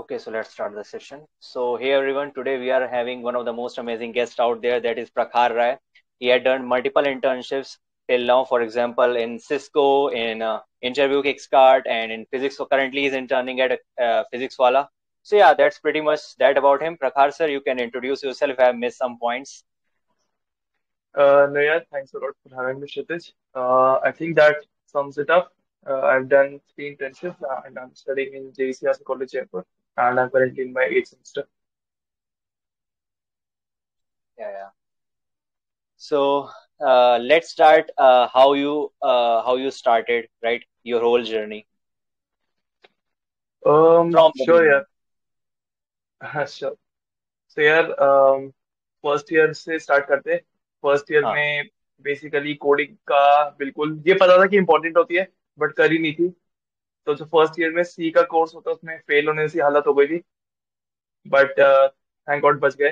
Okay, so let's start the session. So, hey everyone, today we are having one of the most amazing guests out there, that is Prakhar Rai. He had done multiple internships till now, for example, in Cisco, in Interview Kickstart, and in physics. So, currently he's interning at Physics Wala. So, yeah, that's pretty much that about him. Prakhar sir, you can introduce yourself if I have missed some points. No, yeah, thanks a lot for having me, Kshitij. I think that sums it up. I've done three internships and I'm studying in JCR College Jaipur and I'm currently in my eighth semester. Yeah, yeah. So, let's start how you started, right? Your whole journey from the Sure, beginning. yeah, sure. So यार first year से start करते हैं। First year हाँ, में basically coding का बिल्कुल ये पता था कि इंपॉर्टेंट होती है बट करी नहीं थी। तो जो फर्स्ट ईयर में सी का कोर्स होता है उसमें फेल होने सी हालत हो गई थी बट थैंक गॉड बच गए।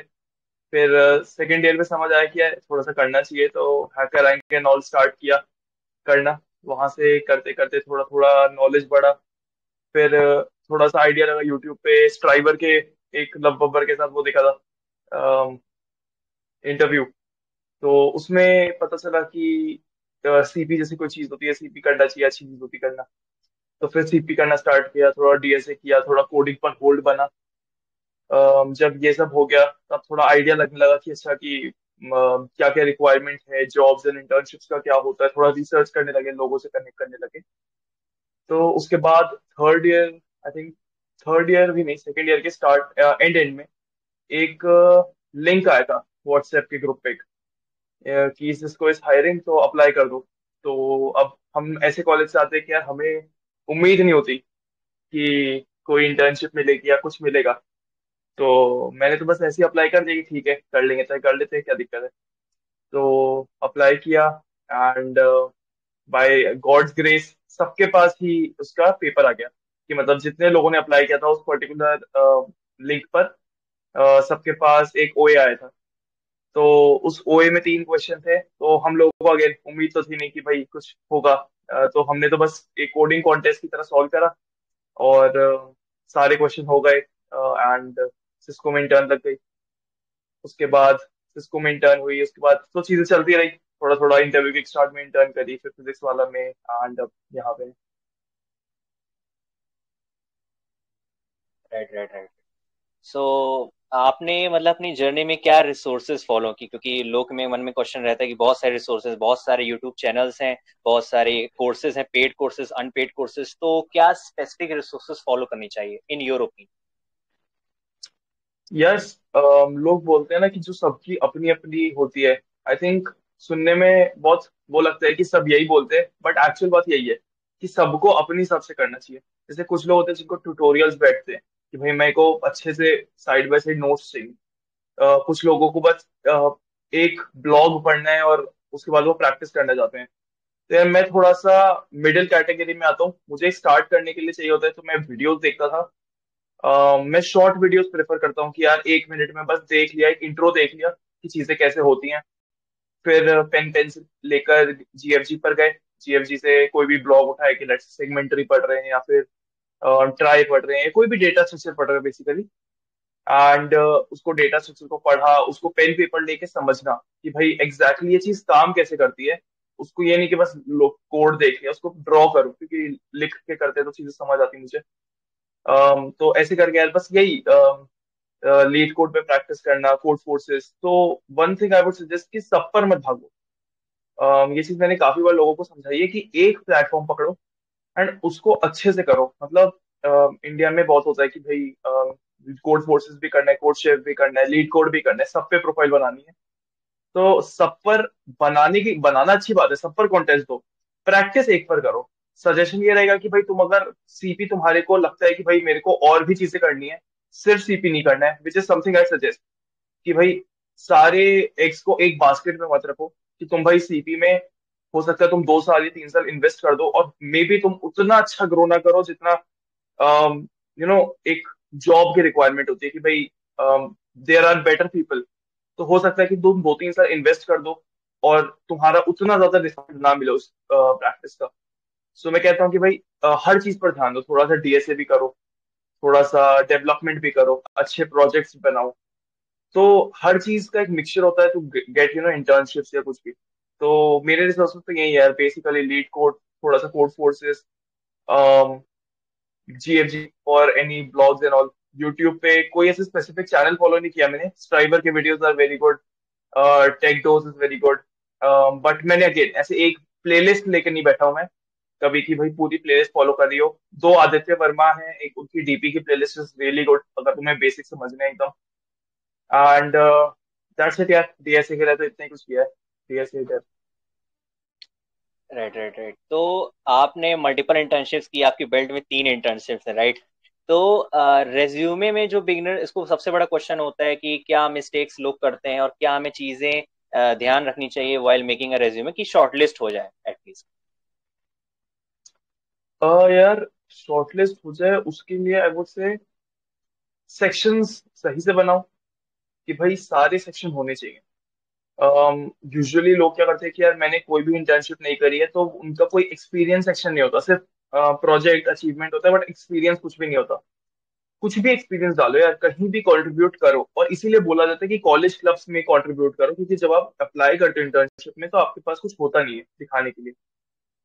फिर सेकेंड ईयर में समझ आया कि यार थोड़ा सा करना चाहिए तो hacker rank and all start किया करना। वहां से करते करते थोड़ा थोड़ा नॉलेज बढ़ा। फिर थोड़ा सा आइडिया लगा यूट्यूब पे स्ट्राइवर के एक लव बब्बर के साथ वो देखा था इंटरव्यू। तो उसमें पता चला कि सीपी जैसी कोई चीज होती है, सीपी करना चाहिए, अच्छी चीज होती करना। तो फिर सीपी करना स्टार्ट किया, थोड़ा डीएसए किया, थोड़ा कोडिंग पर होल्ड बना। जब ये सब हो गया तब थोड़ा आइडिया लगने लगा कि अच्छा कि क्या क्या रिक्वायरमेंट है जॉब्स एंड इंटर्नशिप्स का, क्या होता है, थोड़ा रिसर्च करने लगे, लोगों से कनेक्ट करने लगे। तो उसके बाद third year, I think third year भी नहीं, सेकेंड ईयर के स्टार्ट एंड एंड में एक लिंक आया था व्हाट्सएप के ग्रुप पे कि सिस्को इज हायरिंग तो अप्लाई कर दो। तो अब हम ऐसे कॉलेज से आते हैं कि यार हमें उम्मीद नहीं होती कि कोई इंटर्नशिप मिलेगी या कुछ मिलेगा। तो मैंने तो बस ऐसे ही अप्लाई कर दिया कि ठीक है कर लेंगे, चाहे कर लेते हैं, क्या दिक्कत है। तो अप्लाई किया एंड बाय गॉड्स ग्रेस सबके पास ही उसका पेपर आ गया कि मतलब जितने लोगों ने अप्लाई किया था उस पर्टिकुलर लिंक पर सबके पास एक ओए आया था। तो उस ओए में तीन क्वेश्चन थे, तो हम लोगों को अगेन उम्मीद तो थी नहीं कि भाई कुछ होगा। तो हमने तो बस एक कोडिंग कॉन्टेस्ट की तरह सॉल्व करा और सारे क्वेश्चन हो गए एंड सिस्को में इंटर्न लग गई। उसके बाद सिस्को में इंटर्न हुई, उसके बाद तो चीजें चलती रही, थोड़ा थोड़ा इंटरव्यू के स्टार्ट में इंटर्न करी, फिर फिजिक्स वाला में एंड अब यहाँ पे। Right, right, right. सो आपने मतलब अपनी जर्नी में क्या रिसोर्सेज फॉलो की, क्योंकि लोग में मन में क्वेश्चन रहता है कि बहुत सारे रिसोर्सेज, बहुत सारे यूट्यूब चैनल्स हैं, बहुत सारे कोर्सेज हैं, पेड कोर्सेज, अनपेड कोर्सेज, तो क्या स्पेसिफिक रिसोर्सेज फॉलो करनी चाहिए इन योर ओपिनियन? यस, लोग बोलते हैं ना कि जो सबकी अपनी अपनी होती है। आई थिंक सुनने में बहुत वो लगता है कि सब यही बोलते हैं बट एक्चुअल बात यही है कि सबको अपने हिसाब से करना चाहिए। जैसे कुछ लोग होते हैं जिनको ट्यूटोरियल्स बैठते हैं कि भाई मेरे को अच्छे से साइड बाय साइड नोट्स चाहिए। कुछ लोगों को बस एक ब्लॉग पढ़ना है और उसके बाद वो प्रैक्टिस करना चाहते हैं। तो यार मैं थोड़ा सा मिडिल कैटेगरी में आता हूँ। मुझे स्टार्ट करने के लिए चाहिए होता है तो मैं वीडियोस देखता था। मैं शॉर्ट वीडियोस प्रेफर करता हूँ कि यार एक मिनट में बस देख लिया, एक इंट्रो देख लिया कि चीजें कैसे होती हैं। फिर पेन पेंसिल लेकर जीएफजी पर गए, जीएफजी से कोई भी ब्लॉग उठाए कि लेट्स सेगमेंटरी पढ़ रहे हैं या फिर ट्राई पढ़ रहे हैं या कोई भी डेटा स्ट्रक्चर पढ़ रहे हैं बेसिकली। एंड उसको डेटा स्ट्रक्चर को पढ़ा, उसको पेन पेपर लेके समझना कि भाई एग्जैक्टली ये चीज काम कैसे करती है। उसको ये नहीं कि बस कोड देख लिया, उसको ड्रॉ करो क्योंकि लिख के करते हैं तो चीजें समझ आती मुझे। तो ऐसे करके यार बस यही लीड कोड पे प्रैक्टिस करना, कोड फोर्सेस। तो one thing I would suggest कि सब पर मत भागो। ये चीज मैंने काफी बार लोगों को समझाई है कि एक प्लेटफॉर्म पकड़ो एंड उसको अच्छे से करो। मतलब इंडिया में बहुत होता है कि भाई कोड फोर्सेस भी करना है, कोड शेफ भी करना है, लीड कोड भी करना है, सब पे प्रोफाइल बनानी है। तो सब पर बनाना अच्छी बात है, सब पर कॉन्टेस्ट दो, प्रैक्टिस एक पर करो। सजेशन ये रहेगा कि भाई तुम अगर सीपी तुम्हारे को लगता है कि भाई मेरे को और भी चीजें करनी है, सिर्फ सीपी नहीं करना है, which is something I suggest कि भाई सारे एग्स को एक बास्केट में मत रखो कि तुम भाई सीपी में हो सकता है तुम 2 साल या 3 साल इन्वेस्ट कर दो और मे बी तुम उतना अच्छा ग्रो ना करो जितना एक जॉब की रिक्वायरमेंट होती है कि भाई देयर आर बेटर पीपल। तो हो सकता है कि तुम 2-3 साल इन्वेस्ट कर दो और तुम्हारा उतना ज्यादा रिजल्ट ना मिले उस प्रैक्टिस का। सो मैं कहता हूँ कि भाई हर चीज पर ध्यान दो, थोड़ा सा डीएसए भी करो, थोड़ा सा डेवलपमेंट भी करो, अच्छे प्रोजेक्ट्स बनाओ। तो हर चीज का एक मिक्सचर होता है टू गेट इंटर्नशिप्स या कुछ भी। तो मेरे रिसर्च में तो यही है यार, बेसिकली लीड कोड, थोड़ा सा कोड फोर्सेस, जीएफजी और any blogs and all. YouTube पे कोई ऐसे स्पेसिफिक चैनल फॉलो नहीं किया मैंने। स्ट्राइवर के videos are very good, tech dose is very good. But मैंने अगेन ऐसे एक प्लेलिस्ट लेके नहीं बैठा हूं मैं कभी कि भाई पूरी प्लेलिस्ट फॉलो कर रही हो। दो आदित्य वर्मा है, एक उनकी डीपी की प्लेलिस्ट इज रियली गुड अगर तुम्हें बेसिक समझना है एकदम। एंड दैट्स इट यार, डीएसए के लिए तो इतना ही कुछ किया है। डीएसए इधर। Right right right. तो आपने मल्टीपल इंटर्नशिप्स की, आपकी बेल्ट में 3 इंटर्नशिप्स है, राइट? तो रेज्यूमे में जो बिगनर, इसको सबसे बड़ा क्वेश्चन होता है कि क्या मिस्टेक्स लोग करते हैं और क्या हमें चीजें ध्यान रखनी चाहिए वाइल मेकिंग अ रेज्यूमे कि शॉर्टलिस्ट हो जाए एटलीस्ट। यार शॉर्टलिस्ट हो जाए उसके लिए आई वुड से सेक्शंस सही से बनाओ, कि भाई सारे सेक्शन होने चाहिए। यूजुअली लोग क्या करते हैं कि यार मैंने कोई भी इंटर्नशिप नहीं करी है तो उनका कोई एक्सपीरियंस सेक्शन नहीं होता, सिर्फ प्रोजेक्ट अचीवमेंट होता है बट एक्सपीरियंस कुछ भी नहीं होता। कुछ भी एक्सपीरियंस डालो यार, कहीं भी कंट्रीब्यूट करो। और इसीलिए बोला जाता है कि कॉलेज क्लब्स में कंट्रीब्यूट करो, क्योंकि जब आप अप्लाई करते हो इंटर्नशिप में तो आपके पास कुछ होता नहीं है दिखाने के लिए।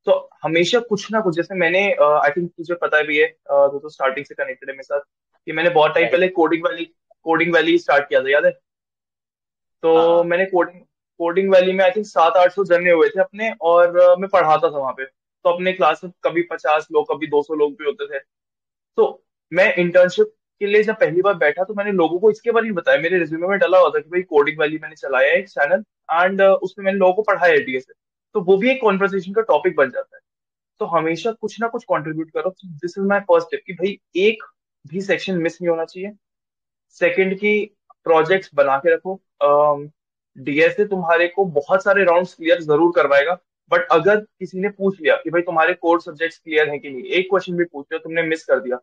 तो हमेशा कुछ ना कुछ, जैसे मैंने आई थिंक तुझे पता भी है, तो स्टार्टिंग से कनेक्टेड है मेरे साथ, कि मैंने बहुत टाइम राइट। पहले कोडिंग वैली स्टार्ट किया था, याद है? हाँ तो हाँ। मैंने कोडिंग कोडिंग वैली में आई थिंक 700-800 जने हुए थे अपने, और मैं पढ़ाता था वहां पे। तो अपने क्लास में कभी 50 लोग, कभी 200 लोग भी होते थे। तो मैं इंटर्नशिप के लिए जब पहली बार बैठा तो मैंने लोगों को इसके बारे में बताया। मेरे रिज्यूमे में डाला हुआ था कि भाई कोडिंग वैली मैंने चलाया है एक चैनल, एंड उसमें मैंने लोगों को पढ़ाया है डीएसए। तो वो भी एक कॉन्वर्सेशन का टॉपिक बन जाता है। तो हमेशा कुछ ना कुछ कंट्रीब्यूट करो। This is my first step, कि भाई एक भी सेक्शन मिस नहीं होना चाहिए। सेकंड की प्रोजेक्ट्स बना के रखो। डीएसए तुम्हारे को बहुत सारे राउंड्स क्लियर जरूर करवाएगा, बट अगर किसी ने पूछ लिया कि भाई तुम्हारे कोर सब्जेक्ट्स क्लियर हैं कि नहीं, एक क्वेश्चन भी पूछ लिया तुमने मिस कर दिया,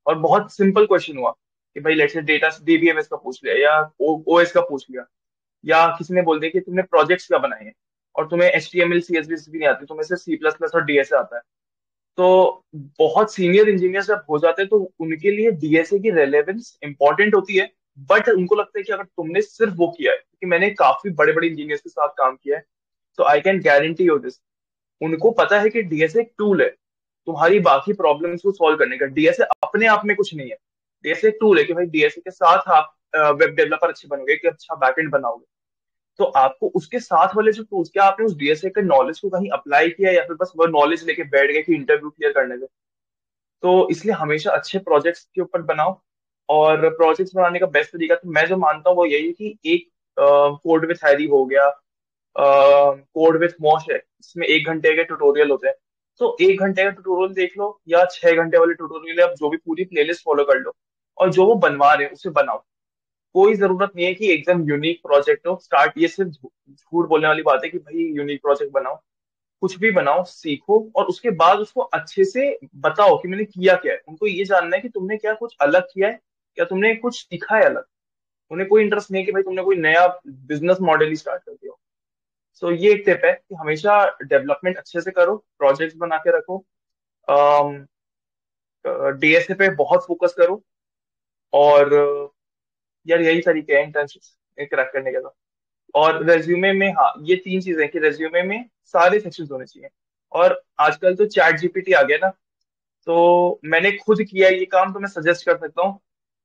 और बहुत सिंपल क्वेश्चन हुआ कि भाई लेट्स से डेटा डीबीएमएस का पूछ लिया या ओएस का पूछ लिया, या किसी ने बोल दिया कि तुमने प्रोजेक्ट्स क्या बनाए हैं और तुम्हें एचटीएमएल सीएसएस भी नहीं आती, तुम्हें सिर्फ सी प्लस प्लस और डीएसए आता है। तो बहुत सीनियर इंजीनियर जब हो जाते हैं तो उनके लिए डीएसए की रेलेवेंस इंपॉर्टेंट होती है। बट उनको लगता है कि अगर तुमने सिर्फ वो किया है, क्योंकि मैंने काफी बड़े बड़े इंजीनियर्स के साथ काम किया है, तो I can guarantee you this, उनको पता है कि डीएसए एक टूल है तुम्हारी बाकी प्रॉब्लम्स को सॉल्व करने का। डीएसए अपने आप में कुछ नहीं है। डीएसए एक टूल है कि भाई डीएसए के साथ आप वेब डेवलपर अच्छे बनोगे, कि अच्छा बैकएंड बनाओगे। तो आपको उसके साथ वाले जो टूल्स, क्या आपने उस डीएसए के नॉलेज को कहीं अप्लाई किया, या फिर बस वो नॉलेज लेके बैठ गए कि इंटरव्यू क्लियर करने में? तो इसलिए हमेशा अच्छे प्रोजेक्ट्स के ऊपर बनाओ। और प्रोजेक्ट्स बनाने का बेस्ट तरीका तो मैं जो मानता हूँ वो यही है कि एक कोड विथ हैरी हो गया, कोड विथ मॉश है, इसमें 1 घंटे के ट्यूटोरियल होते हैं। तो 1 घंटे का ट्यूटोरियल देख लो, या 6 घंटे वाले ट्यूटोरियल, आप जो भी पूरी प्लेलिस्ट फॉलो कर लो, और जो वो बनवा रहे हैं उसे बनाओ। कोई जरूरत नहीं है कि एकदम यूनिक प्रोजेक्ट हो। स्टार्ट, ये सिर्फ झूठ बोलने वाली बात है कि भाई यूनिक प्रोजेक्ट बनाओ। कुछ भी बनाओ, सीखो, और उसके बाद उसको अच्छे से बताओ कि मैंने किया क्या है। उनको ये जानना है कि तुमने क्या कुछ अलग किया है, या तुमने कुछ सीखा है अलग। उन्हें कोई इंटरेस्ट नहीं है कि भाई तुमने कोई नया बिजनेस मॉडल ही स्टार्ट कर दिया हो। सो ये एक टिप है कि हमेशा डेवलपमेंट अच्छे से करो, प्रोजेक्ट्स बना के रखो, डीएसए पे बहुत फोकस करो। और यार यही तरीके हैं इंटर्नशिप क्रैक करने के। और रेज्यूमे में, हाँ, ये 3 चीजें कि रेज्यूमे में सारे सेक्शंस होने चाहिए। और आजकल तो चैट जीपीटी आ गया ना, तो मैंने खुद किया है ये काम, तो मैं सजेस्ट कर सकता हूँ।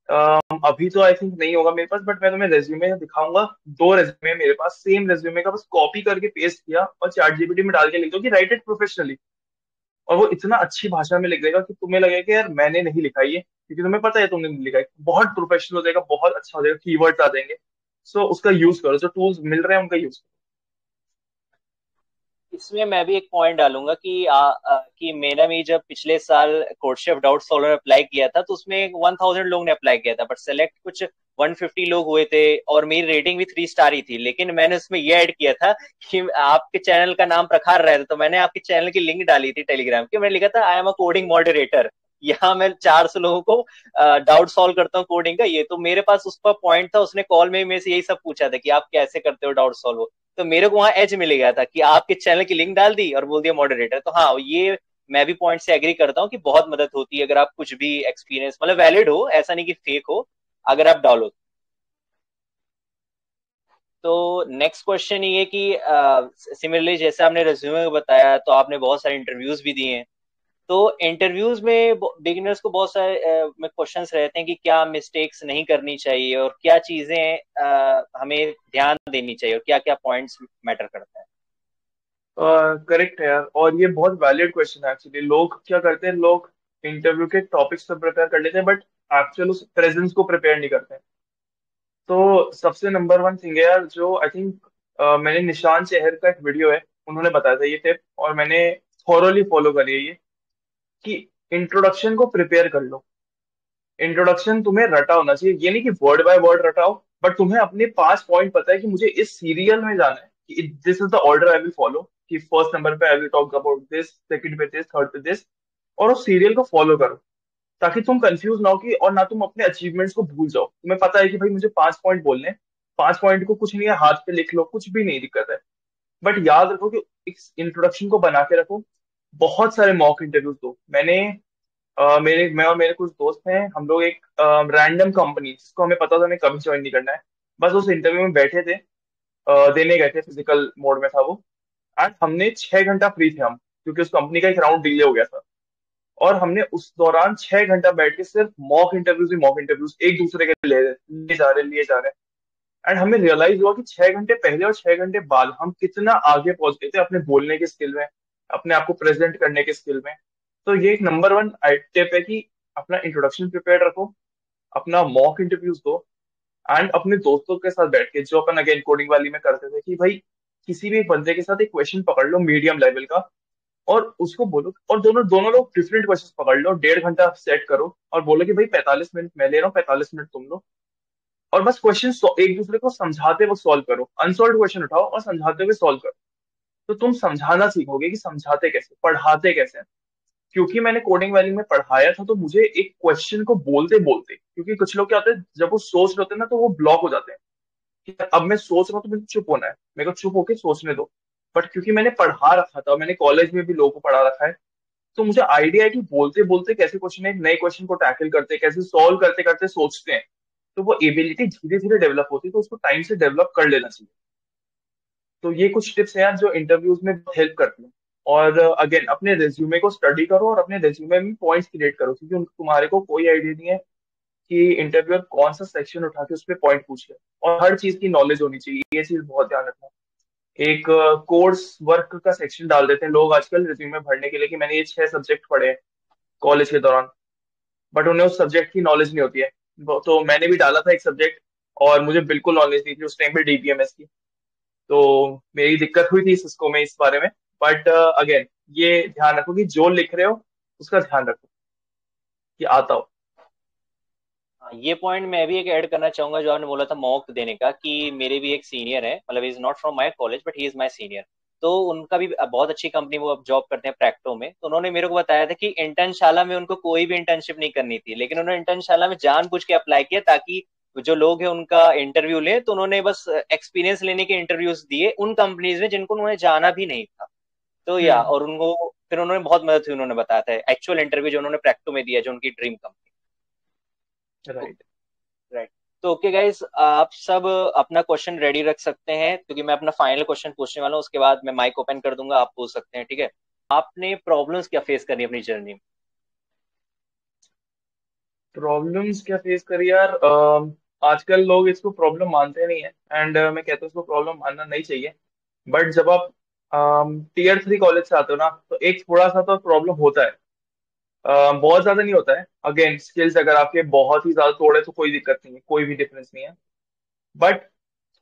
अभी तो आई थिंक नहीं होगा मेरे पास, बट मैं तुम्हें रेज्यूमे दिखाऊंगा। 2 रेज्यूमे मेरे पास, सेम रेज्यूमे का बस कॉपी करके पेस्ट किया और चैट जीपीटी में डाल के लिख दो कि राइट इट प्रोफेशनली। और वो इतना अच्छी भाषा में लिख देगा कि तुम्हें लगेगा कि यार मैंने नहीं लिखा ये, क्योंकि तुम्हें पता है तुमने नहीं लिखा है। बहुत प्रोफेशनल हो जाएगा, बहुत अच्छा हो जाएगा, कीवर्ड्स आ जाएंगे। सो उसका यूज करो, जो टूल्स मिल रहे हैं उनका यूज इसमें मैं भी एक पॉइंट डालूंगा कि कि मेरा भी जब पिछले साल कोर्टशिप डाउट सॉल्वर में अप्लाई किया था तो उसमें 1000 लोग ने अप्लाई किया था, बट सेलेक्ट कुछ 150 लोग हुए थे, और मेरी रेटिंग भी 3 स्टार ही थी। लेकिन मैंने उसमें ये ऐड किया था कि आपके चैनल का नाम प्रखार रहा था, तो मैंने आपके चैनल की लिंक डाली थी टेलीग्राम की, मैंने लिखा था I am a coding moderator. यहाँ मैं 400 लोगों को डाउट सॉल्व करता हूँ कोडिंग का। ये तो मेरे पास उस पर पॉइंट था, उसने कॉल में मेरे से यही सब पूछा था कि आप कैसे करते हो डाउट सॉल्व। तो मेरे को वहां एज मिल गया था कि आपके चैनल की लिंक डाल दी और बोल दिया मॉडरेटर। तो हाँ, ये मैं भी पॉइंट से एग्री करता हूँ कि बहुत मदद होती है अगर आप कुछ भी एक्सपीरियंस मतलब वैलिड हो, ऐसा नहीं कि फेक हो, अगर आप डालो। तो नेक्स्ट क्वेश्चन ये कि सिमिलरली जैसे आपने रिज्यूमे में बताया, तो आपने बहुत सारे इंटरव्यूज भी दिए हैं। तो इंटरव्यूज में बिगिनर्स को बहुत सारे में क्वेश्चंस रहते हैं कि क्या मिस्टेक्स नहीं करनी चाहिए और क्या चीजें हमें ध्यान देनी चाहिए और क्या क्या पॉइंट्स मैटर करते हैं। करेक्ट है यार, और ये बहुत वैलिड क्वेश्चन है एक्चुअली। लोग क्या करते हैं, लोग इंटरव्यू के टॉपिक्स तो प्रिपेयर कर लेते हैं बट एक्चुअल उस प्रेजेंस को प्रिपेयर नहीं करते हैं। तो सबसे नंबर वन थिंग है यार, जो आई थिंक मैंने निशान चेहर का एक वीडियो है, उन्होंने बताया था ये टिप, और मैंने थॉरोली फॉलो करी है ये, कि इंट्रोडक्शन को प्रिपेयर कर लो। इंट्रोडक्शन तुम्हें रटा होना चाहिए, ये नहीं कि वर्ड बाय वर्ड रटाओ, बट तुम्हें अपने 5 पॉइंट पता है कि मुझे इस सीरियल में जाना है, कि this is the order I will follow, कि फर्स्ट नंबर पे I will talk about this, second पे दिस, थर्ड पे दिस, और उस सीरियल को फॉलो करो, ताकि तुम कंफ्यूज ना हो कि, और ना तुम अपने अचीवमेंट्स को भूल जाओ। तुम्हें पता है कि भाई मुझे 5 पॉइंट बोलने हैं, 5 पॉइंट को कुछ नहीं है, हाथ पे लिख लो, कुछ भी नहीं दिक्कत है। बट याद रखो कि इस इंट्रोडक्शन को बना के रखो। बहुत सारे मॉक इंटरव्यूज दो। मैं और मेरे कुछ दोस्त हैं, हम लोग एक रैंडम कंपनी जिसको हमें पता था हमें कभी ज्वाइन नहीं करना है, बस उस इंटरव्यू में बैठे थे, देने गए थे, फिजिकल मोड में था वो। एंड हमने 6 घंटा फ्री थे हम, क्योंकि उस कंपनी का एक राउंड डिले हो गया था। और हमने उस दौरान 6 घंटा बैठ के सिर्फ मॉक इंटरव्यूज ही मॉक इंटरव्यूज एक दूसरे के लिए जा रहे। एंड हमें रियलाइज हुआ कि 6 घंटे पहले और 6 घंटे बाद हम कितना आगे पहुंच गए थे अपने बोलने के स्किल में, अपने आप को प्रेजेंट करने के स्किल में। तो ये एक नंबर वन टिप है कि अपना इंट्रोडक्शन प्रिपेयर रखो, अपना मॉक इंटरव्यूज दो, एंड अपने दोस्तों के साथ बैठ के, जो अपन अगेन कोडिंग वाली में करते थे, कि भाई किसी भी बंदे के साथ एक क्वेश्चन पकड़ लो मीडियम लेवल का, और उसको बोलो, और दोनों दोनों लोग डिफरेंट क्वेश्चन पकड़ लो, 1.5 घंटा सेट करो और बोलो कि भाई 45 मिनट मैं ले रहा हूँ, 45 मिनट तुम लो। और बस क्वेश्चन एक दूसरे को समझाते हुए सॉल्व करो, अनसॉल्व क्वेश्चन उठाओ और समझाते हुए सॉल्व करो। तो तुम समझाना सीखोगे कि समझाते कैसे, पढ़ाते कैसे हैं। क्योंकि मैंने कोडिंग वैली में पढ़ाया था, तो मुझे एक क्वेश्चन को बोलते बोलते, क्योंकि कुछ लोग क्या होते हैं, जब वो सोच रहे होते हैं ना, तो वो ब्लॉक हो जाते हैं कि अब मैं सोच रहा हूँ, तो मुझे चुप होना है, मेरे को चुप होके सोचने दो। बट क्योंकि मैंने पढ़ा रखा था, मैंने कॉलेज में भी लोगों को पढ़ा रखा है, तो मुझे आइडिया है कि बोलते बोलते कैसे क्वेश्चन, एक नए क्वेश्चन को टैकल करते हैं, कैसे सॉल्व करते करते सोचते हैं। तो वो एबिलिटी धीरे धीरे डेवलप होती है, तो उसको टाइम से डेवलप कर लेना चाहिए। तो ये कुछ टिप्स हैं यार जो इंटरव्यूज में हेल्प करती हैं। और अगेन अपने रिज्यूमे को स्टडी करो और अपने रिज्यूमे में पॉइंट्स क्रिएट करो, क्योंकि तुम्हारे को कोई आइडिया नहीं है कि इंटरव्यूअर कौन सा सेक्शन उठा के उस पर पॉइंट पूछ ले। और हर चीज की नॉलेज होनी चाहिए, ये चीज बहुत ध्यान रखना। एक कोर्स वर्क का सेक्शन डाल देते हैं लोग आजकल रिज्यूमे भरने के लिए, कि मैंने ये 6 सब्जेक्ट पढ़े हैं कॉलेज के दौरान, बट उन्हें उस सब्जेक्ट की नॉलेज नहीं होती है। तो मैंने भी डाला था एक सब्जेक्ट, और मुझे बिल्कुल नॉलेज नहीं थी उस टाइम पे डीबीएमएस की। तो मेरी दिक्कत हुई थी सिस्को में इस बारे में। बट अगेन ये ध्यान रखो कि जो लिख रहे हो उसका ध्यान रखो कि आता हो। हाँ, ये पॉइंट मैं भी एक ऐड करना चाहूंगा जो आपने बोला था मॉक देने का, कि मेरे भी एक सीनियर है, मतलब is not from my college but he is my senior. तो उनका भी बहुत अच्छी कंपनी, वो अब जॉब करते हैं प्रैक्टो में। तो उन्होंने मेरे को बताया था कि इंटर्नशाला में उनको कोई भी इंटर्नशिप नहीं करनी थी, लेकिन उन्होंने इंटर्नशाला में जानबूझ के अप्लाई किया ताकि जो लोग हैं उनका इंटरव्यू ले। तो उन्होंने बस एक्सपीरियंस लेने के इंटरव्यूज दिए उन कंपनीज में जिनको उन्होंने जाना भी नहीं था। तो या हम्म। और उनको फिर उन्होंने बहुत मदद हुई, उन्होंने बताया था एक्चुअल इंटरव्यू जो उन्होंने प्रैक्टो में दिया, जो उनकी ड्रीम कंपनी। राइट। राइट। तो ओके गाइज, आप सब अपना क्वेश्चन रेडी रख सकते हैं, क्योंकि मैं अपना फाइनल क्वेश्चन पूछने वाला हूँ, उसके बाद मैं माइक ओपन कर दूंगा, आप पूछ सकते हैं, ठीक है। आपने प्रॉब्लम्स क्या फेस करनी है अपनी जर्नी में? प्रॉब्लम्स क्या फेस करी यार, आजकल लोग इसको प्रॉब्लम मानते नहीं है, एंड मैं कहता हूँ इसको प्रॉब्लम मानना नहीं चाहिए। बट जब आप टीयर 3 कॉलेज से आते हो ना, तो एक थोड़ा सा तो प्रॉब्लम होता है। बहुत ज्यादा नहीं होता है। अगेन स्किल्स अगर आपके बहुत ही ज्यादा तोड़े तो कोई दिक्कत नहीं है, कोई भी डिफरेंस नहीं है। बट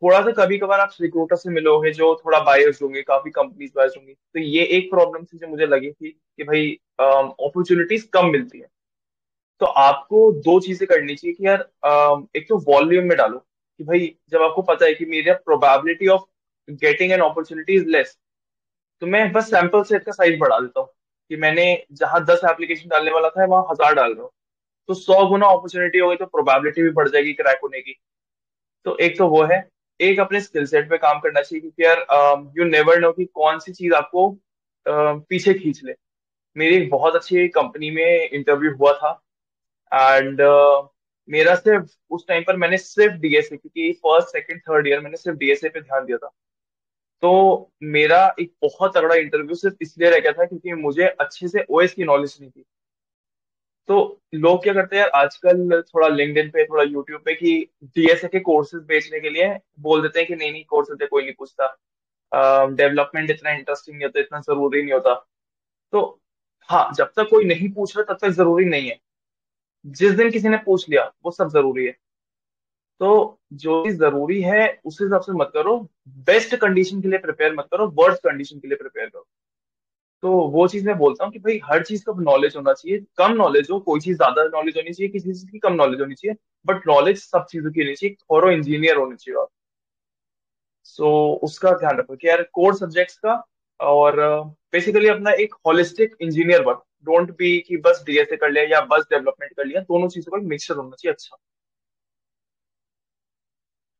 थोड़ा सा कभी कभार आप रिक्रूटर से मिलोगे जो थोड़ा बायस्ड होंगे, काफी कंपनीज बायस्ड होंगी, तो ये एक प्रॉब्लम थी जो मुझे लगी थी, कि भाई अपॉर्चुनिटीज कम मिलती है। तो आपको दो चीजें करनी चाहिए कि यार, एक तो वॉल्यूम में डालो, कि भाई जब आपको पता है कि मेरा probability of getting an opportunity is less, तो मैं बस सैंपल सेट का साइज बढ़ा देता हूँ, कि मैंने जहां 10 एप्लीकेशन डालने वाला था वहां 1000 डाल रहा हूँ। तो 100 गुना अपॉर्चुनिटी होगी, तो प्रोबेबिलिटी भी बढ़ जाएगी क्रैक होने की। तो एक तो वो है। एक अपने स्किल सेट पे काम करना चाहिए, क्योंकि यार यू नेवर नो कि कौन सी चीज आपको पीछे खींच ले। मेरी एक बहुत अच्छी कंपनी में इंटरव्यू हुआ था। एंड मेरा सिर्फ उस टाइम पर मैंने सिर्फ डीएसए, क्योंकि फर्स्ट सेकंड थर्ड ईयर मैंने सिर्फ डीएसए पे ध्यान दिया था। तो मेरा एक बहुत तगड़ा इंटरव्यू सिर्फ इसलिए रह गया था क्योंकि मुझे अच्छे से ओएस की नॉलेज नहीं थी। तो लोग क्या करते हैं यार आजकल, थोड़ा लिंक्डइन पे थोड़ा यूट्यूब पे, कि डीएसए के कोर्सेज बेचने के लिए बोल देते हैं कि नहीं नहीं कोर्सेज है, कोई नहीं पूछता, डेवलपमेंट इतना इंटरेस्टिंग नहीं होता, इतना जरूरी नहीं होता। तो हाँ, जब तक कोई नहीं पूछ रहा तब तक जरूरी नहीं है। जिस दिन किसी ने पूछ लिया वो सब जरूरी है। तो जो चीज जरूरी है उस हिसाब से मत करो। बेस्ट कंडीशन के लिए प्रिपेयर मत करो, वर्स्ट कंडीशन के लिए प्रिपेयर करो। तो वो चीज मैं बोलता हूँ कि भाई हर चीज का नॉलेज होना चाहिए। कम नॉलेज हो, कोई चीज ज्यादा नॉलेज होनी चाहिए, किसी चीज की कम नॉलेज होनी चाहिए, बट नॉलेज सब चीजों की होनी चाहिए। थोरो इंजीनियर होने चाहिए आप। सो उसका ध्यान रखो कि यार कोर सब्जेक्ट्स का, और बेसिकली अपना एक होलिस्टिक इंजीनियर बन। डोंट बी कि बस डीएसए कर लिया या बस डेवलपमेंट कर लिया, दोनों चीजों का एक मिक्सचर होना चाहिए अच्छा।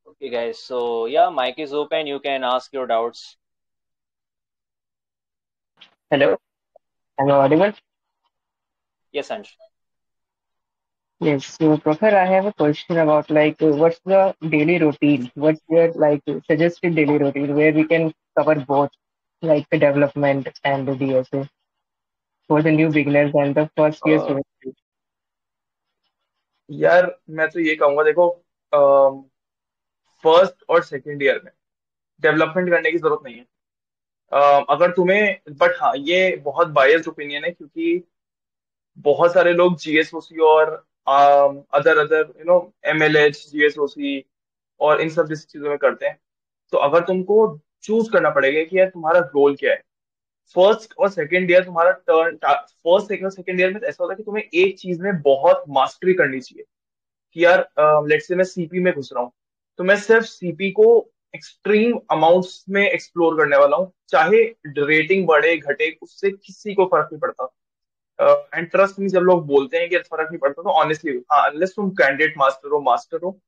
Okay, guys. So yeah, mic is open. You can ask your doubts. Hello, am I audible? Yes, Ansh. Yes. So, Professor, I have a question about what's the daily routine? What's your suggested daily routine where we can cover both, like the development and the DSA for the new beginners and the first year students? यार मैं तो ये कहूंगा, देखो, first और second year में development करने की जरूरत नहीं है। अगर तुम्हें, बट हाँ ये बहुत बायस्ड ओपिनियन है, क्योंकि बहुत सारे लोग जीएसओसी और अदर अदर एमएलएच जीएसओसी और इन सब जैसी चीजों में करते हैं। तो अगर तुमको चूज करना पड़ेगा कि यार तुम्हारा रोल क्या है, फर्स्ट और सेकंड ईयर तुम्हारा टर्न, फर्स्ट सेकंड और सेकंड ईयर में तो ऐसा होता है कि तुम्हें एक चीज में बहुत मास्टरी करनी चाहिए। कि यार लेट्स से मैं सीपी में घुस रहा हूँ, तो मैं सिर्फ सीपी को एक्सट्रीम अमाउंट्स में एक्सप्लोर करने वाला हूँ, चाहे रेटिंग बढ़े घटे उससे किसी को फर्क नहीं पड़ता। एंड ट्रस्ट मी, जब लोग बोलते हैं कि फर्क नहीं पड़ता, तो ऑनेस्टली हाँ, अनलेस तुम कैंडिडेट मास्टर हो,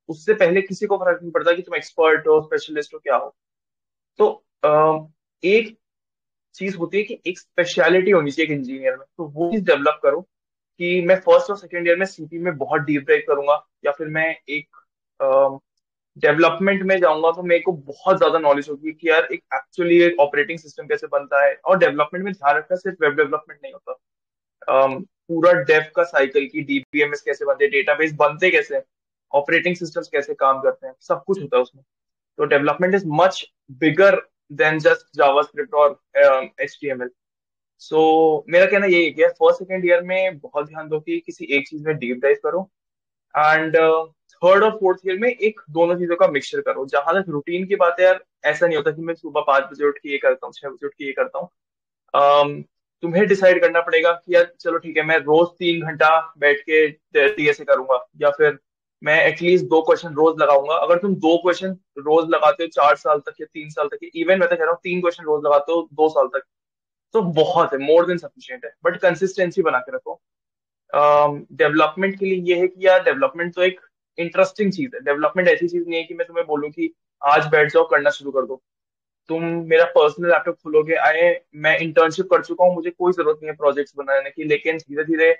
उससे पहले किसी को फर्क नहीं पड़ता कि तुम एक्सपर्ट हो, स्पेशलिस्ट हो, क्या हो। तो एक चीज होती है कि एक स्पेशलिटी होनी चाहिए एक इंजीनियर में, तो वो चीज डेवलप करो। कि मैं फर्स्ट और सेकंड ईयर में सीपी में बहुत डीप डाइव करूंगा, या फिर मैं एक डेवलपमेंट में जाऊंगा तो मेरे को बहुत ज्यादा नॉलेज होगी कि यार एक एक्चुअली एक ऑपरेटिंग सिस्टम कैसे बनता है। और डेवलपमेंट में ध्यान रखना, सिर्फ वेब डेवलपमेंट नहीं होता, पूरा डेव का साइकिल, की डीबीएमएस कैसे बनते हैं, डेटाबेस बनते कैसे हैं, ऑपरेटिंग सिस्टम्स कैसे काम करते हैं, सब कुछ होता है उसमें। तो development is much bigger than just JavaScript और एचटीएमएल। सो मेरा कहना यही है कि फर्स्ट सेकेंड ईयर में बहुत ध्यान दो कि किसी एक चीज में डीप डाइव करो। एंड थर्ड और फोर्थ ईयर में एक दोनों चीजों का मिक्सचर करो। जहां तक रूटीन की बात है यार, ऐसा नहीं होता कि मैं सुबह 5 बजे उठ के ये करता हूँ, 6 बजे उठ के ये करता हूँ। तुम्हें डिसाइड करना पड़ेगा कि यार चलो ठीक है, मैं रोज 3 घंटा बैठ के टीएसए करूंगा, या फिर मैं एटलीस्ट 2 क्वेश्चन रोज लगाऊंगा। अगर तुम 2 क्वेश्चन रोज लगाते हो 4 साल तक या 3 साल तक, इवन मैं तो कह रहा हूँ 3 क्वेश्चन रोज लगाते हो 2 साल तक, तो बहुत है, मोर देन सफिशियंट है। बट कंसिस्टेंसी बना के रखो। डेवलपमेंट के लिए ये है कि यार डेवलपमेंट तो एक इंटरेस्टिंग चीज है। डेवलपमेंट ऐसी चीज नहीं है कि मैं तुम्हें बोलूँ कि आज बैठ जाओ करना शुरू कर दो। तुम मेरा पर्सनल लैपटॉप खोलोगे, आए, मैं इंटर्नशिप कर चुका हूँ, मुझे कोई जरूरत नहीं है प्रोजेक्ट्स बनाने की, लेकिन धीरे धीरे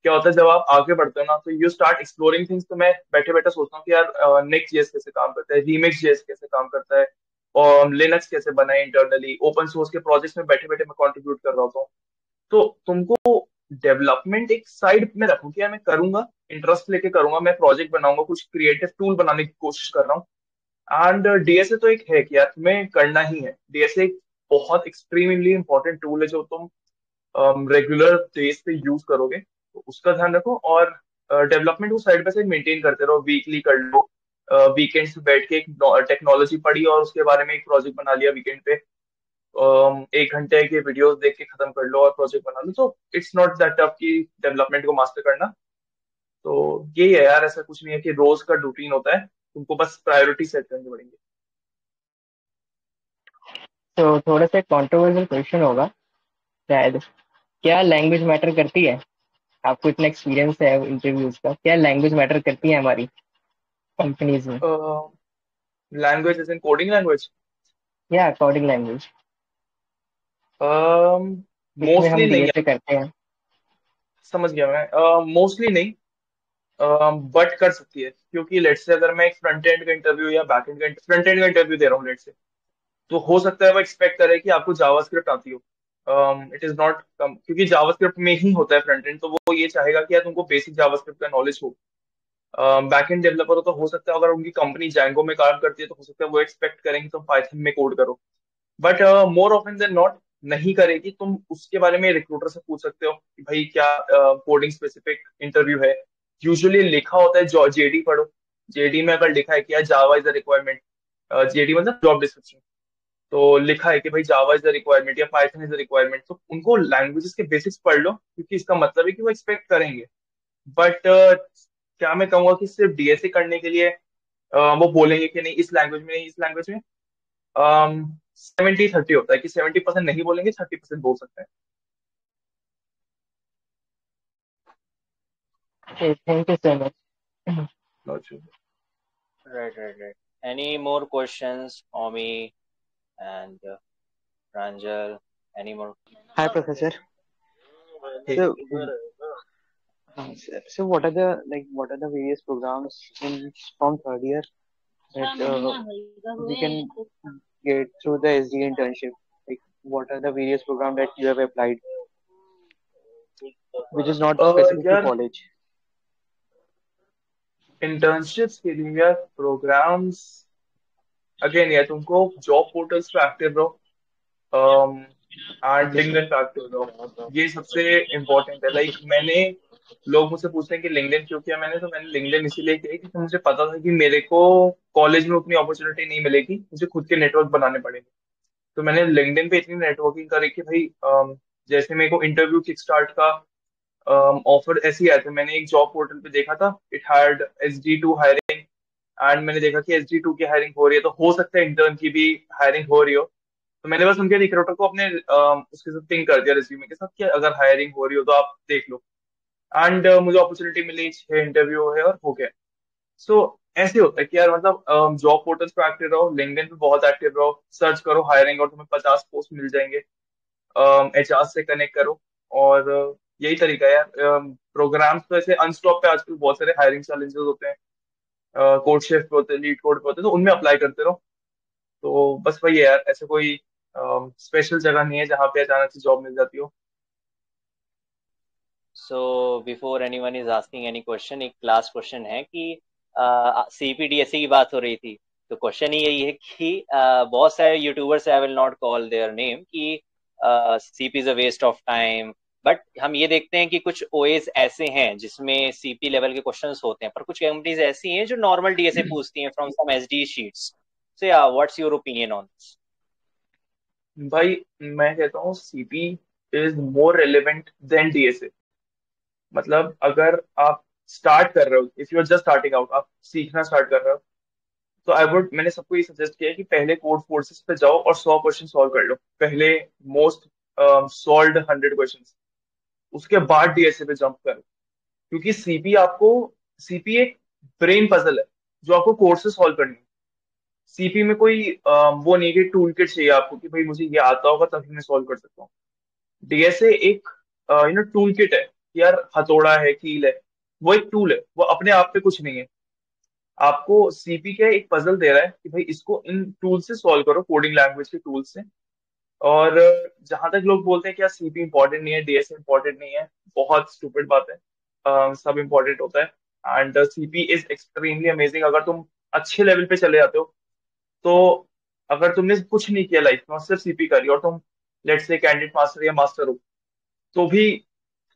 क्या होता है जब आप आगे बढ़ते हो ना, तो यू स्टार्ट एक्सप्लोरिंग थिंग्स। तो मैं बैठे बैठे सोचता हूँ कि यार नेक्स्ट जेएस कैसे काम करता है, रीमिक्स जेएस कैसे काम करता है, और लिनक्स कैसे बना है इंटरनली, ओपन सोर्स के प्रोजेक्ट्स में बैठे बैठे मैं कंट्रीब्यूट कर रहा होता हूँ। तो तुमको डेवलपमेंट एक साइड में रखो कि यार मैं करूंगा, इंटरेस्ट लेके करूंगा, मैं प्रोजेक्ट बनाऊंगा, कुछ क्रिएटिव टूल बनाने की कोशिश कर रहा हूँ। एंड डीएसए तो एक है कि यार तुम्हें करना ही है। डीएसए एक बहुत एक्सट्रीमली इंपॉर्टेंट टूल है जो तुम रेगुलर बेस पे यूज करोगे, तो उसका ध्यान रखो। और डेवलपमेंट को साइड बाय साइड मेंटेन करते रहो, वीकली कर लो। वीकेंड्स पे बैठ के एक टेक्नोलॉजी पढ़ी और उसके बारे में एक प्रोजेक्ट बना लिया वीकेंड पे। 1 घंटे के वीडियोस देख के खत्म कर लो और प्रोजेक्ट बना लो। तो इट्स नॉट दैट टफ कि डेवलपमेंट को मास्टर करना। तो यही है यार, ऐसा कुछ नहीं है कि रोज का रूटीन होता है, तुमको बस प्रायोरिटी सेट करनी पड़ेंगे। तो थोड़ा सा कंट्रोवर्शियल क्वेश्चन होगा शायद। क्या लैंग्वेज मैटर करती है? आपको इतना एक्सपीरियंस है इंटरव्यूज का, क्या लैंग्वेज मैटर करती है हमारी कंपनीज में language as in coding language? या कोडिंग लैंग्वेज? जिसमें मोस्टली हम नहीं डीएसए करते हैं? समझ गया मैं, मोस्टली नहीं, बट कर सकती है, क्योंकि लेट्स से अगर मैं एक फ्रंट एंड का इंटरव्यू या बैक एंड का फ्रंट एंड का इंटरव्यू दे रहा हूँ लेट्स से, तो हो सकता है वो एक्सपेक्ट करे कि आपको जावास्क्रिप्ट आती हो। इट इज नॉट कम, क्योंकि जावास्क्रिप्ट में ही होता है फ्रंट एंड, तो वो ये चाहेगा कि यार तुमको बेसिक जावास्क्रिप्ट का नॉलेज हो। बैक एंड डेवलपर हो तो हो सकता है अगर उनकी कंपनी जैंगो में काम करती है तो हो सकता है वो एक्सपेक्ट करेंगे तुम पाइथन में कोड करो। But more often than not नहीं करेगी। तुम उसके बारे में रिक्रूटर से पूछ सकते हो कि भाई क्या कोडिंग स्पेसिफिक इंटरव्यू है। यूजुअली लिखा होता है, जो जेडी पढ़ो, जेडी में अगर लिखा है कि यार Java is the requirement, JD मतलब जॉब डिस्क्रिप्शन, तो लिखा है कि भाई जावा इज द रिक्वायरमेंट या पाइथन इज द रिक्वायरमेंट, तो उनको लैंग्वेजेस के बेसिक्स पढ़ लो, क्योंकि इसका मतलब है कि वो एक्सपेक्ट करेंगे। बट क्या मैं कहूंगा कि सिर्फ डीएसए करने के लिए वो बोलेंगे कि नहीं इस लैंग्वेज में, नहीं इस लैंग्वेज में। 70-30 होता है कि 70% नहीं बोलेंगे, 30% बोल सकते हैं। Thank you so much. Gotcha. Right. Any more questions, Omi and Pranjal? Any more? Hi, Professor. Hey. So, so what are the various programs in from third year that we can get through the SD internship? Like, what are the various programs that you have applied, which is not specific to यार college? Internships के लिए यार programmes, again यार तुमको job portals पे active रहो, and Okay, sir. LinkedIn पे active रहो, ये सबसे इम्पोर्टेंट है। लाइक मैंने, लोग मुझसे पूछते हैं कि लिंक्डइन क्यों किया मैंने, तो मैंने लिंक्डइन इसीलिए किया क्योंकि मुझे पता था कि मेरे को कॉलेज में उतनी अपॉर्चुनिटी नहीं मिलेगी, मुझे खुद के नेटवर्क बनाने पड़ेंगे। तो मैंने लिंक्डइन पे इतनी नेटवर्किंग करी कि भाई जैसे मेरे को इंटरव्यू किक स्टार्ट का ऑफर ऐसे ही आया था। मैंने एक जॉब पोर्टल पे देखा था, it had SD2 hiring, and मैंने देखा कि SD2 की हायरिंग हो रही है, तो हो सकता है इंटर्न की भी हायरिंग हो रही हो। तो मैंने बस उनके रिक्रूटर को अपने उसके साथ पिंग कर दिया रिज्यूमे के साथ कि अगर हायरिंग हो रही हो तो आप देख लो। एंड मुझे अपॉर्चुनिटी मिली, 6 इंटरव्यू है और हो गया। सो ऐसे होता है कि यार मतलब जॉब पोर्टल्स पे एक्टिव रहो, लिंक्डइन पे बहुत एक्टिव रहो, सर्च करो हायरिंग और तुम्हें 50 पोस्ट मिल जाएंगे। HR से कनेक्ट करो, और यही तरीका है यार। प्रोग्राम्स तो ऐसे अनस्टॉप पे आजकल बहुत सारे हायरिंग चैलेंजेस होते हैं, कोड शेफ पे होते हैं, लीड कोड पे होते हैं, तो उनमें अप्लाई करते रहो। तो बस वही है यार, ऐसे कोई स्पेशल जगह नहीं है जहाँ पे अचानक से जॉब मिल जाती हो। So before anyone is asking any question, एक लास्ट क्वेश्चन है कि CPDSE की बात हो रही थी, तो क्वेश्चन ही यही है कि बहुत सारे YouTubers, I will not call their name, कि CP is a waste of time. But हम ये देखते हैं कि कुछ ओएस ऐसे हैं जिसमें CP लेवल के क्वेश्चंस होते हैं, पर कुछ कंपनीज ऐसी हैं जो नॉर्मल डीएसए पूछती हैं from some SD sheets. So yeah what's your opinion on this? भाई मैं कहता हूँ CP is more relevant than DSA. मतलब अगर आप स्टार्ट कर रहे हो, if you are just starting out, आप सीखना स्टार्ट कर रहे हो, तो आई वुड, मैंने सबको ये सजेस्ट किया है कि पहले कोड फोर्सेस पे जाओ और 100 क्वेश्चन सॉल्व कर लो पहले, मोस्ट सॉल्व्ड 100 क्वेश्चन, उसके बाद डीएसए पे जंप करो। क्योंकि सीपी एक ब्रेन पजल है जो आपको कोर्स से सॉल्व करनी है। सीपी में कोई वो नहीं है कि टूल किट चाहिए आपको कि भाई मुझे ये आता होगा तभी मैं सॉल्व कर सकता हूँ। डीएसए एक टूल किट है कि यार हथौड़ा है, कील है, वो एक टूल है, वो अपने आप पे कुछ नहीं है। आपको सीपी क्या एक पजल दे रहा है कि भाई इसको इन टूल से सॉल्व करो, कोडिंग लैंग्वेज के टूल से। और जहां तक लोग बोलते हैं कि यार सीपी इंपॉर्टेंट नहीं है, डीएसए इंपॉर्टेंट नहीं है, बहुत स्टूपिड बात है। सब इंपॉर्टेंट होता है, and CP is extremely amazing अगर तुम अच्छे लेवल पे चले जाते हो। तो अगर तुमने कुछ नहीं किया लाइफ में और सिर्फ सीपी करी और तुम लेट्स से कैंडिडेट मास्टर या मास्टर हो, तो भी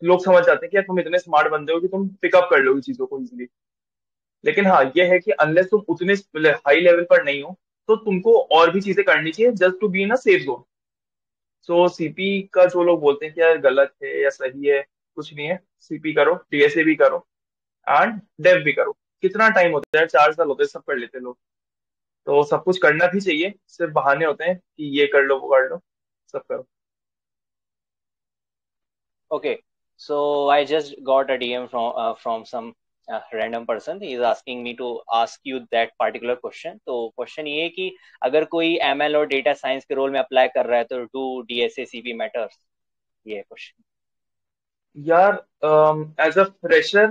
लोग समझ जाते हैं कि यार तुम इतने स्मार्ट बंदे हो कि तुम पिकअप कर लोगे चीजों को इजीली। लेकिन हाँ ये है कि अनलेस तुम उतने हाई लेवल पर नहीं हो, तो तुमको और भी चीजें करनी चाहिए just to be in a safe zone. So CP का जो लोग बोलते हैं कि यार गलत है या सही है, कुछ नहीं है। सीपी करो, डीएसए भी करो, एंड डेव भी करो। कितना टाइम होता है, 4 साल होते हैं, सब कर लेते हैं लोग। तो सब कुछ करना भी चाहिए, सिर्फ बहाने होते हैं कि ये कर लो वो कर लो, सब करो। Okay, so I just got a DM from some random person. He is asking me to ask you that particular question. तो क्वेश्चन ये है कि अगर कोई ML और डेटा साइंस के रोल में अप्लाई कर रहा है तो डू DSA CP मैटर्स? ये क्वेश्चन। यार एज अ फ्रेशर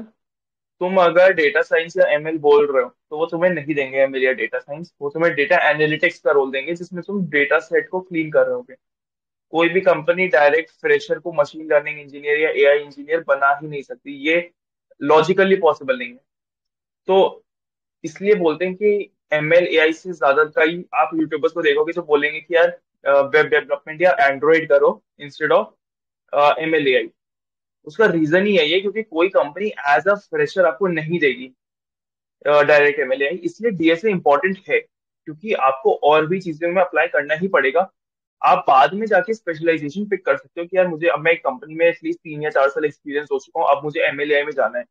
तुम अगर डेटा साइंस या एमएल बोल रहे हो तो वो तुम्हें नहीं देंगे एमएल या डेटा साइंस, वो तुम्हें डेटा एनालिटिक्स का रोल देंगे जिसमें तुम डेटा सेट को क्लीन कर रहे होगे। कोई भी कंपनी डायरेक्ट फ्रेशर को मशीन लर्निंग इंजीनियर या एआई इंजीनियर बना ही नहीं सकती, ये लॉजिकली पॉसिबल नहीं है। तो इसलिए बोलते हैं कि एमएल एआई से ज्यादा कई आप यूट्यूबर्स को देखोगे जो बोलेंगे कि यार वेब डेवलपमेंट या एंड्रॉइड करो इंस्टेड ऑफ एमएल एआई। उसका रीजन ही यही है क्योंकि कोई कंपनी एज अ फ्रेशर आपको नहीं देगी डायरेक्ट एमएलए, इसलिए डीएसए इंपॉर्टेंट है क्योंकि आपको और भी चीजों में अप्लाई करना ही पड़ेगा। आप बाद में जाके स्पेशलाइजेशन पिक कर सकते हो कि यार मुझे अब मैं एक कंपनी में एटलीस्ट 3 या 4 साल एक्सपीरियंस हो चुका हूँ, अब मुझे एमएलए में जाना है।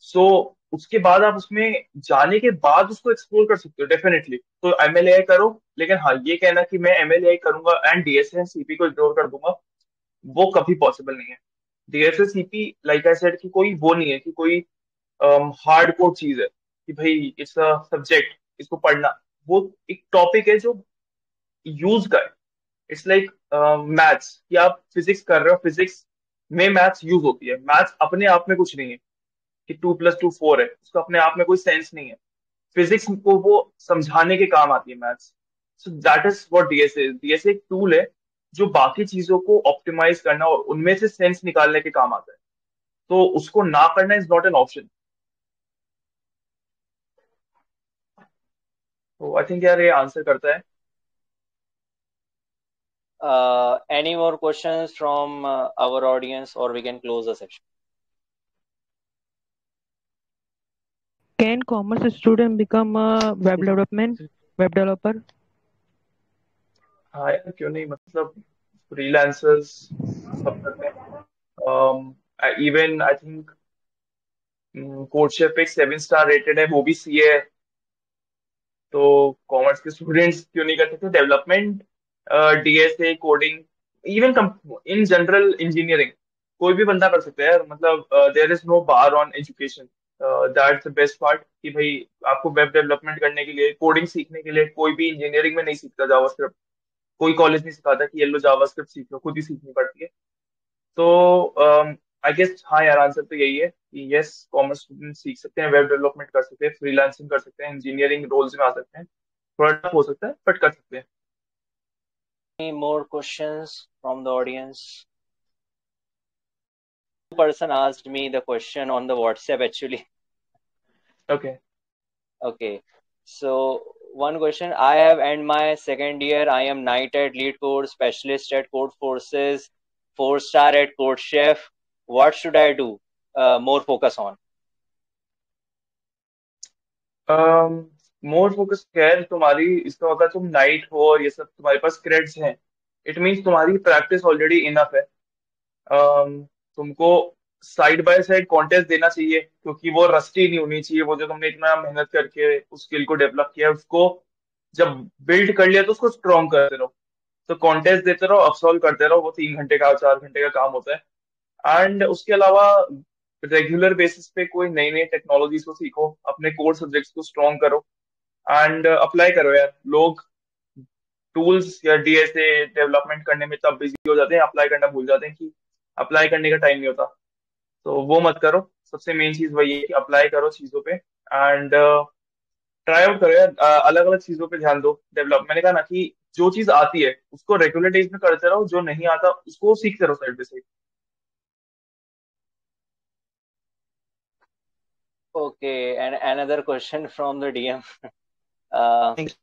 सो उसके बाद आप उसमें जाने के बाद उसको एक्सप्लोर कर सकते हो डेफिनेटली। तो एमएलए करो, लेकिन हाँ ये कहना कि मैं एमएलए करूंगा एंड डीएसए एंड सीपी को इग्नोर कर दूंगा, वो कभी पॉसिबल नहीं है। DSA CP like I said कि कोई वो नहीं है कि कोई हार्ड कोर चीज है कि भाई इट्स अ सब्जेक्ट, इसको पढ़ना। वो एक टॉपिक है जो यूज का है। इट्स लाइक मैथ्स कि आप फिजिक्स कर रहे हो, फिजिक्स में मैथ्स यूज होती है। मैथ्स अपने आप में कुछ नहीं है कि 2+2 4 है, उसका अपने आप में कोई सेंस नहीं है। फिजिक्स को वो समझाने के काम आती है maths. So that is what DSA is. DSA एक टूल है जो बाकी चीजों को ऑप्टिमाइज करना और उनमें से सेंस निकालने के काम आता है। तो उसको ना करना इज नॉट एन ऑप्शन। तो आई थिंक यार ये आंसर करता है। Any more questions from our audience, or we can close the session? Can commerce student become a web developer? हाँ यार क्यों नहीं, मतलब फ्रीलांसर्स सब करते हैं। इवन आई थिंक कोडशेफ एक 7 स्टार रेटेड है, वो भी सीए है। तो कॉमर्स के स्टूडेंट्स क्यों नहीं कर सकते development, DSA, coding, even in general engineering कोई भी बंदा कर सकता है यार। मतलब there is no bar on education. That's the best part कि भाई आपको वेब डेवलपमेंट करने के लिए, कोडिंग सीखने के लिए कोई भी इंजीनियरिंग में नहीं सीखता जावास्क्रिप्ट। कोई कॉलेज नहीं सिखाता कि येलो जावास्क्रिप्ट सीख लो, खुद ही सीखनी पड़ती है। तो आई गेस हाँ यार आंसर तो यही है कि यस, कॉमर्स स्टूडेंट सीख सकते हैं, वेब डेवलपमेंट कर सकते हैं, फ्रीलांसिंग कर सकते हैं, इंजीनियरिंग रोल्स में आ सकते हैं। थोड़ा टफ हो सकता है बट कर सकते हैं। Any more questions from the audience? One person asked me the question on the WhatsApp actually. Okay Okay. So one question: I have end my second year. I am night at lead code specialist at Code Forces, 4 star at Code Chef. What should I do? More focus on. More focus खैर तुम्हारी, इसका अगर तुम night हो और ये सब तुम्हारे पास क्रेडिट्स हैं, इट मीन्स तुम्हारी प्रैक्टिस ऑलरेडी इनफ है। तुमको साइड बाय साइड कॉन्टेस्ट देना चाहिए क्योंकि वो रस्टी नहीं होनी चाहिए। वो जो तुमने इतना मेहनत करके उस स्किल को डेवलप किया है, उसको जब बिल्ड कर लिया तो उसको स्ट्रॉन्ग करते रहो। तो कॉन्टेस्ट देते रहो, अपसॉल्व करते रहो, वो 3 घंटे का 4 घंटे का काम होता है। एंड उसके अलावा रेगुलर बेसिस पे कोई नई नई टेक्नोलॉजीज को सीखो, अपने कोर सब्जेक्ट्स को स्ट्रॉन्ग करो एंड अप्लाई करो यार। लोग टूल्स या डीएसए डेवलपमेंट करने में तब बिजी हो जाते हैं, अप्लाई करना भूल जाते हैं कि अप्लाई करने का टाइम नहीं होता। तो वो मत करो। सबसे मेन चीज वही है कि अप्लाई करो चीजों पे एंड ट्राई आउट करो यार। अलग अलग चीजों पे ध्यान दो। डेवलप मैंने कहा ना कि जो चीज आती है उसको रेगुलर डेज में करते रहो, जो नहीं आता उसको सीखते रहो side by side. Okay, and another question from the DM. Uh, Thanks.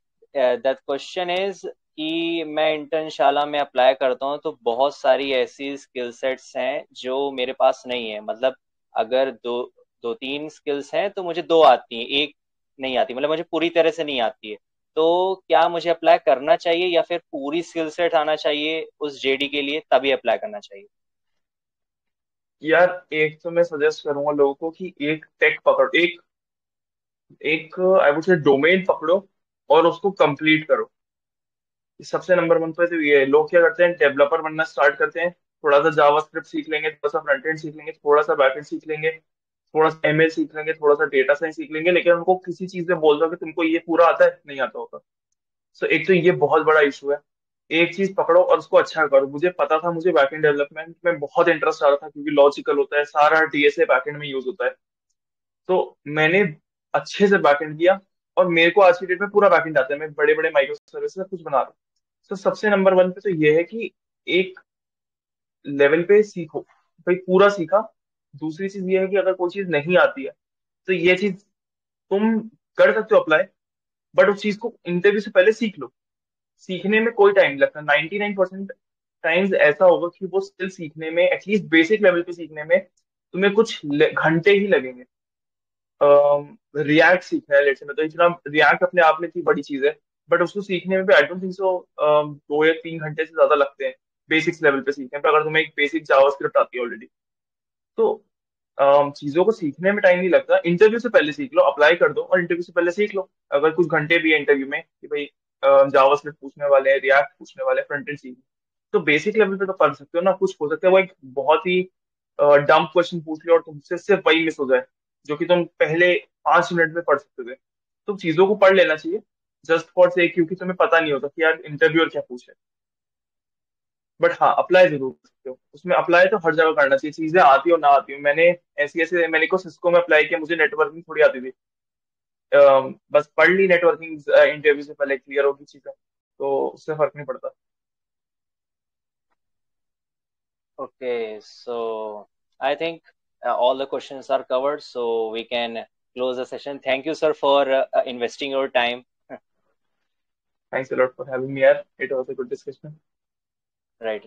that question is कि मैं इंटर्नशाला में अप्लाई करता हूँ तो बहुत सारी ऐसी स्किल सेट्स हैं जो मेरे पास नहीं है। मतलब अगर दो तीन स्किल्स हैं तो मुझे दो आती हैं, एक नहीं आती, मतलब मुझे पूरी तरह से नहीं आती है। तो क्या मुझे अप्लाई करना चाहिए या फिर पूरी स्किल सेट आना चाहिए उस जेडी के लिए तभी अप्लाई करना चाहिए? यार एक तो मैं सजेस्ट करूंगा लोगों को कि एक टेक पकड़ो, एक एक आई वुड से डोमेन पकड़ो और उसको कंप्लीट करो। सबसे नंबर 1 पे तो ये है। लोग क्या करते हैं, डेवलपर बनना स्टार्ट करते हैं, थोड़ा सा जावास्क्रिप्ट सीख लेंगे, थोड़ा सा फ्रंट एंड सीख लेंगे, थोड़ा सा बैक एंड सीख लेंगे, थोड़ा सा एमएल सीख लेंगे, थोड़ा सा डेटा साइंस सीख लेंगे, लेकिन उनको किसी चीज में बोल दो कि तुमको ये पूरा आता है, नहीं आता होगा। सो एक तो ये बहुत बड़ा इशू है। एक चीज पकड़ो और उसको अच्छा करो। मुझे पता था, मुझे बैकएंड डेवलपमेंट में बहुत इंटरेस्ट आ रहा था क्योंकि लॉजिकल होता है, सारा डीएसए बैकएंड में यूज होता है। तो मैंने अच्छे से बैकएंड किया और मेरे को आज की डेट में पूरा बैकएंड आता है। मैं बड़े बड़े माइक्रो सर्विसेज कुछ बना रहा हूँ। तो सबसे नंबर वन पे तो ये है कि एक लेवल पे सीखो, भाई पूरा सीखा। दूसरी चीज ये है कि अगर कोई चीज नहीं आती है तो ये चीज तुम कर सकते हो अप्लाई, बट उस चीज को इंटरव्यू से पहले सीख लो। सीखने में कोई टाइम नहीं लगता। 99% टाइम्स ऐसा होगा कि वो स्किल सीखने में, एटलीस्ट बेसिक लेवल पे सीखने में तुम्हें कुछ घंटे ही लगेंगे। रिएक्ट सीखना है लेट्स से, तो इतना रिएक्ट अपने आप में इतनी बड़ी चीज है, बट उसको सीखने में भी आई डोंट थिंक सो 2 या 3 घंटे से ज्यादा लगते हैं बेसिक्स लेवल पे सीखने पे, अगर तुम्हें एक बेसिक जावास्क्रिप्ट आती है ऑलरेडी। तो चीजों को सीखने में टाइम नहीं लगता। इंटरव्यू से पहले सीख लो, अप्लाई कर दो और इंटरव्यू से पहले सीख लो। अगर कुछ घंटे भी है इंटरव्यू में कि भाई जावास्क्रिप्ट पूछने वाले हैं, रिएक्ट पूछने वाले हैं, फ्रंट एंड सीखना, तो बेसिक लेवल पे तो पढ़ सकते हो ना। कुछ हो सकता है वो एक बहुत ही डम्प क्वेश्चन पूछ लिया और तुमसे सिर्फ वही मिस हो जाए जो कि तुम पहले 5 मिनट में पढ़ सकते थे। तो चीजों को पढ़ लेना चाहिए जस्ट फॉर से, क्योंकि तुम्हें पता नहीं होता कि यार इंटरव्यूअर क्या पूछे। बट हाँ, अप्लाई जरूर कर सकते हो। उसमें अप्लाई तो हर जगह करना चाहिए, चीजें आती हो ना आती हो। मैंने ऐसी ऐसे, मैंने को सिस्को में अप्लाई किया, मुझे नेटवर्किंग थोड़ी आती थी। बस पढ़ ली नेटवर्किंग, इंटरव्यू से पहले क्लियर होगी चीजें, तो उससे फर्क नहीं पड़ता। Okay, so I think all the questions are covered, so we can close the session. Thank you, sir, for investing your time. Thanks a lot for having me यार, it was a good discussion. Right.